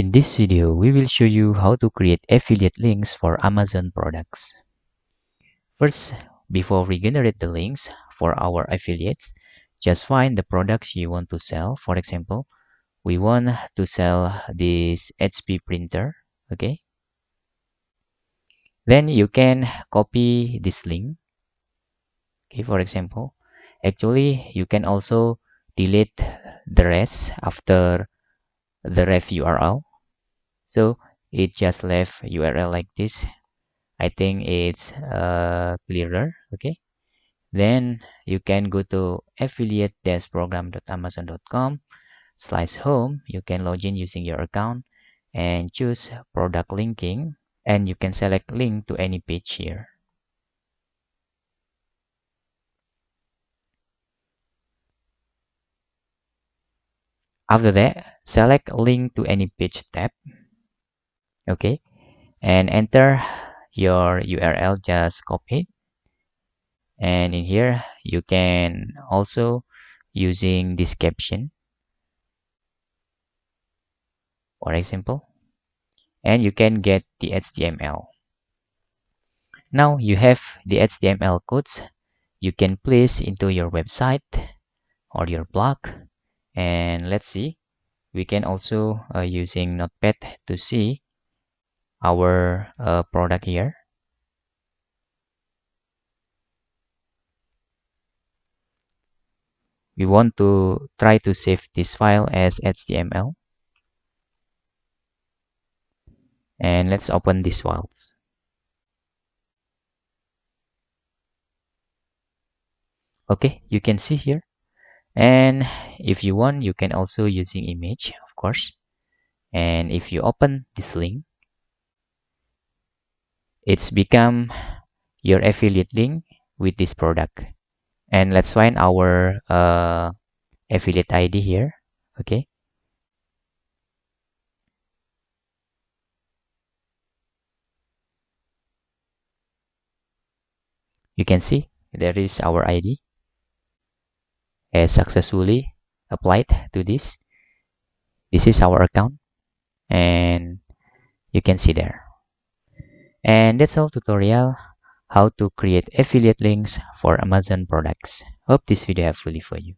In this video, we will show you how to create affiliate links for Amazon products. First, before we generate the links for our affiliates, just find the products you want to sell. For example, we want to sell this HP printer, okay? Then you can copy this link, okay? For example, actually, you can also delete the rest after the ref URL. So it just left URL like this. I think it's clearer. Okay, then you can go to affiliate-program.amazon.com/home. You can log in using your account and choose product linking, and you can select link to any page here. After that, select link to any page tab. Okay, and enter your URL. Just copy it, and in here you can also using this caption, for example, and you can get the HTML. Now you have the HTML codes you can place into your website or your blog. And let's see, we can also using Notepad to see our product here. We want to try to save this file as HTML, and let's open these files. Okay, you can see here, and if you want, you can also using image, of course. And if you open this link, it's become your affiliate link with this product. And let's find our affiliate ID here. Okay, you can see there is our ID has successfully applied to this. This is our account, and you can see there. And that's all tutorial how to create affiliate links for Amazon products. Hope this video helpful for you.